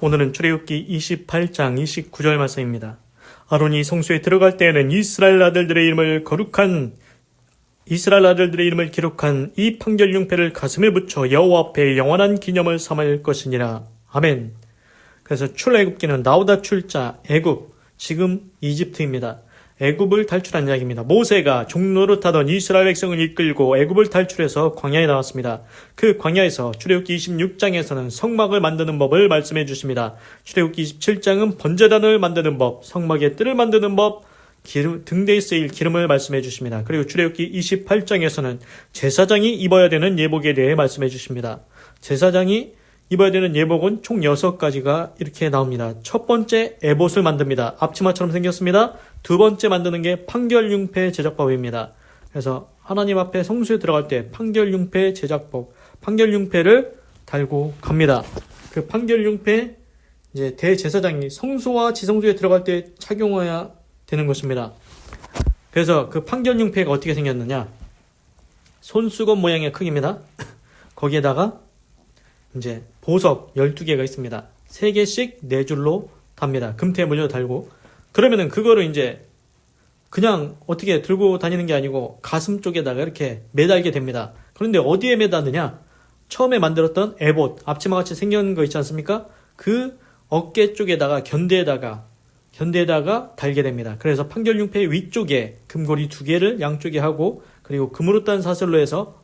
오늘은 출애굽기 28장 29절 말씀입니다. 아론이 성소에 들어갈 때에는 이스라엘 아들들의 이름을 기록한 이 판결융패를 가슴에 붙여 여호와 앞에 영원한 기념을 삼을 것이니라. 아멘. 그래서 출애굽기는 나오다 출자 애굽, 지금 이집트입니다. 애굽을 탈출한 이야기입니다. 모세가 종노릇하던 이스라엘 백성을 이끌고 애굽을 탈출해서 광야에 나왔습니다. 그 광야에서 출애굽기 26장에서는 성막을 만드는 법을 말씀해 주십니다. 출애굽기 27장은 번제단을 만드는 법, 성막의 뜰을 만드는 법, 등대에 쓰일 기름을 말씀해 주십니다. 그리고 출애굽기 28장에서는 제사장이 입어야 되는 예복에 대해 말씀해 주십니다. 제사장이 입어야 되는 예복은 총 6가지가 이렇게 나옵니다. 첫 번째, 에봇을 만듭니다. 앞치마처럼 생겼습니다. 두 번째 만드는 게 판결융패 제작법입니다. 그래서 하나님 앞에 성소에 들어갈 때 판결융패 제작법, 판결융패를 달고 갑니다. 그 판결융패, 이제 대제사장이 성소와 지성소에 들어갈 때 착용해야 되는 것입니다. 그래서 그 판결융패가 어떻게 생겼느냐? 손수건 모양의 크기입니다. 거기에다가 이제 보석 12개가 있습니다. 3개씩 4줄로 답니다. 금태에 물려 달고. 그러면은 그거를 이제 그냥 어떻게 들고 다니는 게 아니고 가슴 쪽에다가 이렇게 매달게 됩니다. 그런데 어디에 매다느냐? 처음에 만들었던 에봇, 앞치마같이 생긴 거 있지 않습니까? 그 어깨 쪽에다가 견대에다가 달게 됩니다. 그래서 판결융패 위쪽에 금고리 2개를 양쪽에 하고, 그리고 금으로 딴 사슬로 해서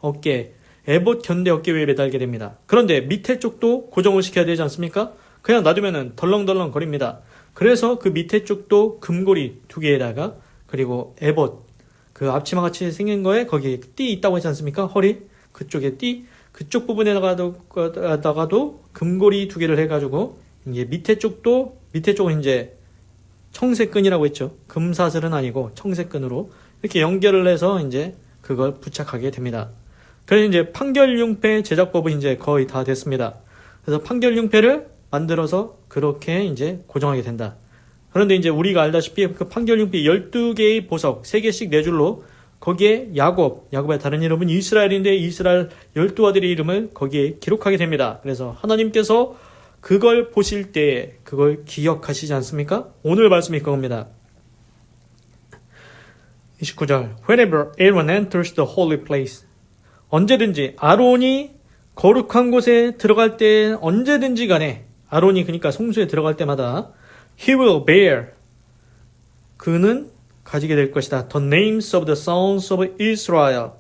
에봇 견대 어깨 위에 매달게 됩니다. 그런데 밑에 쪽도 고정을 시켜야 되지 않습니까? 그냥 놔두면은 덜렁덜렁 거립니다. 그래서 그 밑에 쪽도 금고리 2개에다가, 그리고 에봇, 그 앞치마같이 생긴 거에 거기 띠 있다고 했지 않습니까? 허리 그쪽에 띠, 그쪽 부분에다가도 금고리 2개를 해가지고, 이제 밑에 쪽은 이제 청색끈이라고 했죠. 금사슬은 아니고 청색끈으로 이렇게 연결을 해서 이제 그걸 부착하게 됩니다. 그래서 이제 판결융패 제작법은 이제 거의 다 됐습니다. 그래서 판결융패를 만들어서 그렇게 이제 고정하게 된다. 그런데 이제 우리가 알다시피 그 판결융패 12개의 보석, 3개씩 4줄로 거기에 야곱의 다른 이름은 이스라엘인데 이스라엘 12아들의 이름을 거기에 기록하게 됩니다. 그래서 하나님께서 그걸 보실 때 그걸 기억하시지 않습니까? 오늘 말씀이 그겁니다. 29절 Whenever Aaron enters the holy place, 언제든지 아론이 거룩한 곳에 들어갈 때 언제든지 간에, 아론이 그러니까 성소에 들어갈 때마다 he will bear, 그는 가지게 될 것이다. the names of the sons of Israel,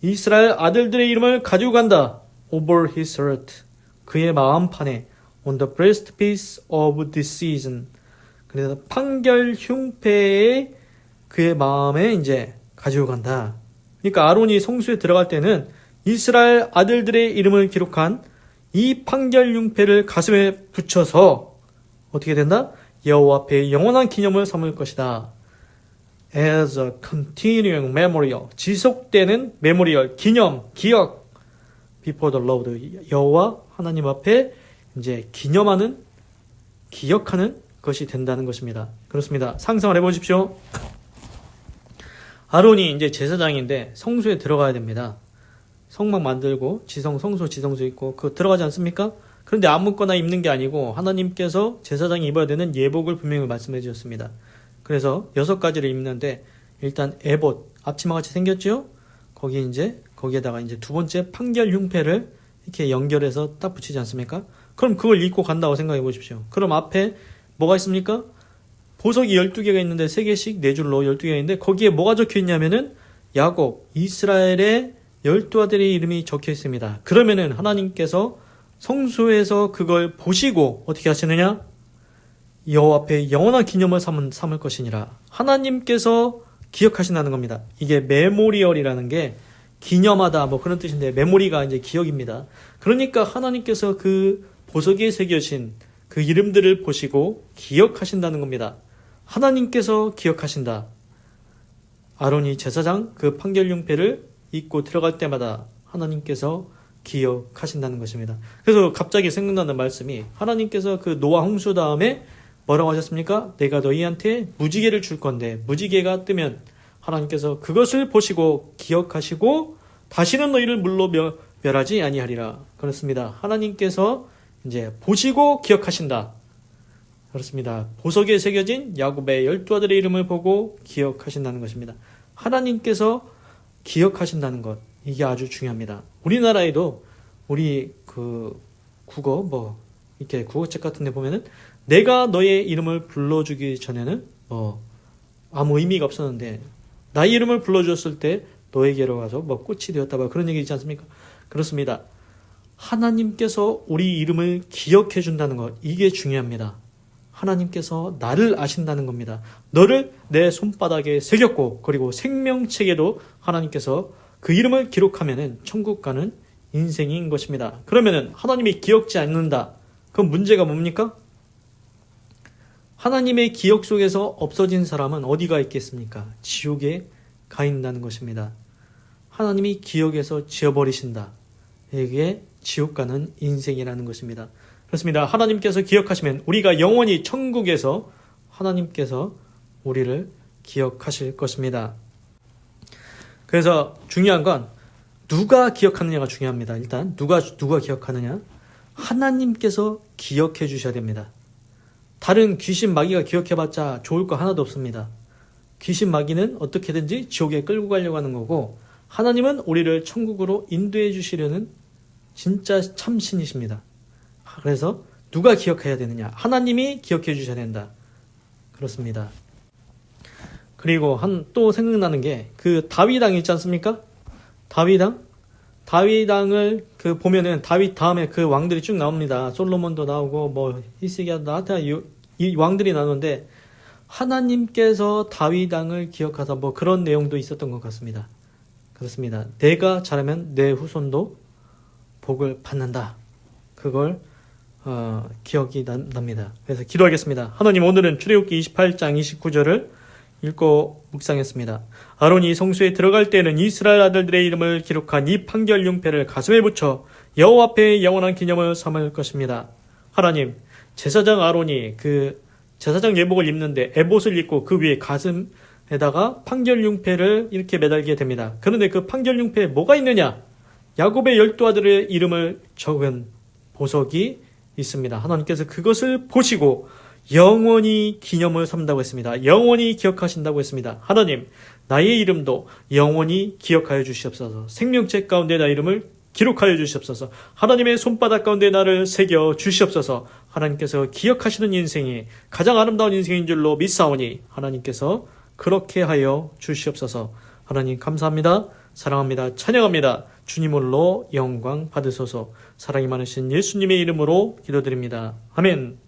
이스라엘 아들들의 이름을 가지고 간다. over his heart, 그의 마음판에 on the breastpiece of this season, 그래서 판결흉패에 그의 마음에 이제 가지고 간다. 그러니까 아론이 성소에 들어갈 때는 이스라엘 아들들의 이름을 기록한 이 판결융패를 가슴에 붙여서 어떻게 된다? 여호와 앞에 영원한 기념을 삼을 것이다. As a continuing memorial, 지속되는 메모리얼, 기념, 기억, before the Lord, 여호와 하나님 앞에 이제 기억하는 것이 된다는 것입니다. 그렇습니다. 상상을 해보십시오. 아론이 이제 제사장인데 성소에 들어가야 됩니다. 성막 만들고 성소 지성소 있고 그거 들어가지 않습니까? 그런데 아무거나 입는 게 아니고 하나님께서 제사장이 입어야 되는 예복을 분명히 말씀해 주셨습니다. 그래서 6가지를 입는데, 일단 에봇, 앞치마같이 생겼죠? 거기에다가 이제 두 번째 판결흉패를 이렇게 연결해서 딱 붙이지 않습니까? 그럼 그걸 입고 간다고 생각해 보십시오. 그럼 앞에 뭐가 있습니까? 보석이 12개가 있는데 3개씩 4줄로 12개가 있는데 거기에 뭐가 적혀 있냐면은 야곱, 이스라엘의 12아들의 이름이 적혀 있습니다. 그러면은 하나님께서 성소에서 그걸 보시고 어떻게 하시느냐? 여호와 앞에 영원한 기념을 삼을 것이니라. 하나님께서 기억하신다는 겁니다. 이게 메모리얼이라는 게 기념하다 뭐 그런 뜻인데, 메모리가 이제 기억입니다. 그러니까 하나님께서 그 보석에 새겨진 그 이름들을 보시고 기억하신다는 겁니다. 하나님께서 기억하신다. 아론이 제사장 그 판결융패를 입고 들어갈 때마다 하나님께서 기억하신다는 것입니다. 그래서 갑자기 생각나는 말씀이, 하나님께서 그 노아 홍수 다음에 뭐라고 하셨습니까? 내가 너희한테 무지개를 줄 건데, 무지개가 뜨면 하나님께서 그것을 보시고 기억하시고 다시는 너희를 물로 멸하지 아니하리라. 그렇습니다. 하나님께서 이제 보시고 기억하신다. 그렇습니다. 보석에 새겨진 야곱의 12아들의 이름을 보고 기억하신다는 것입니다. 하나님께서 기억하신다는 것, 이게 아주 중요합니다. 우리나라에도 우리 국어 이렇게 국어책 같은 데 보면은 내가 너의 이름을 불러주기 전에는 아무 의미가 없었는데 나의 이름을 불러주었을 때 너에게로 가서 꽃이 되었다 그런 얘기 있지 않습니까? 그렇습니다. 하나님께서 우리 이름을 기억해 준다는 것, 이게 중요합니다. 하나님께서 나를 아신다는 겁니다. 너를 내 손바닥에 새겼고 그리고 생명책에도 하나님께서 그 이름을 기록하면은 천국 가는 인생인 것입니다. 그러면은 하나님이 기억지 않는다. 그럼 문제가 뭡니까? 하나님의 기억 속에서 없어진 사람은 어디가 있겠습니까? 지옥에 가 있다는 것입니다. 하나님이 기억에서 지워버리신다. 이게 지옥 가는 인생이라는 것입니다. 그렇습니다. 하나님께서 기억하시면 우리가 영원히 천국에서 하나님께서 우리를 기억하실 것입니다. 그래서 중요한 건 누가 기억하느냐가 중요합니다. 일단 누가 기억하느냐? 하나님께서 기억해 주셔야 됩니다. 다른 귀신 마귀가 기억해봤자 좋을 거 하나도 없습니다. 귀신 마귀는 어떻게든지 지옥에 끌고 가려고 하는 거고 하나님은 우리를 천국으로 인도해 주시려는 진짜 참신이십니다. 그래서 누가 기억해야 되느냐? 하나님이 기억해 주셔야 된다. 그렇습니다. 그리고 또 생각나는 게 다윗왕 있지 않습니까? 다윗왕을 보면은 다윗 다음에 그 왕들이 쭉 나옵니다. 솔로몬도 나오고 히스기야도 나오고 이 왕들이 나오는데 하나님께서 다윗왕을 기억하사 그런 내용도 있었던 것 같습니다. 그렇습니다. 내가 잘하면 내 후손도 복을 받는다. 그걸 기억이 납니다. 그래서 기도하겠습니다. 하나님, 오늘은 출애굽기 28장 29절을 읽고 묵상했습니다. 아론이 성소에 들어갈 때에는 이스라엘 아들들의 이름을 기록한 이 판결 융패를 가슴에 붙여 여호와 앞에 영원한 기념을 삼을 것입니다. 하나님, 제사장 아론이 제사장 예복을 입는데 에봇을 입고 그 위에 가슴에다가 판결 융패를 이렇게 매달게 됩니다. 그런데 그 판결 융패에 뭐가 있느냐? 야곱의 12아들의 이름을 적은 보석이 있습니다. 하나님께서 그것을 보시고 영원히 기념을 삼다고 했습니다. 영원히 기억하신다고 했습니다. 하나님, 나의 이름도 영원히 기억하여 주시옵소서. 생명책 가운데 나의 이름을 기록하여 주시옵소서. 하나님의 손바닥 가운데 나를 새겨 주시옵소서. 하나님께서 기억하시는 인생이 가장 아름다운 인생인 줄로 믿사오니 하나님께서 그렇게 하여 주시옵소서. 하나님 감사합니다. 사랑합니다. 찬양합니다. 주님 홀로 영광 받으소서. 사랑이 많으신 예수님의 이름으로 기도드립니다. 아멘.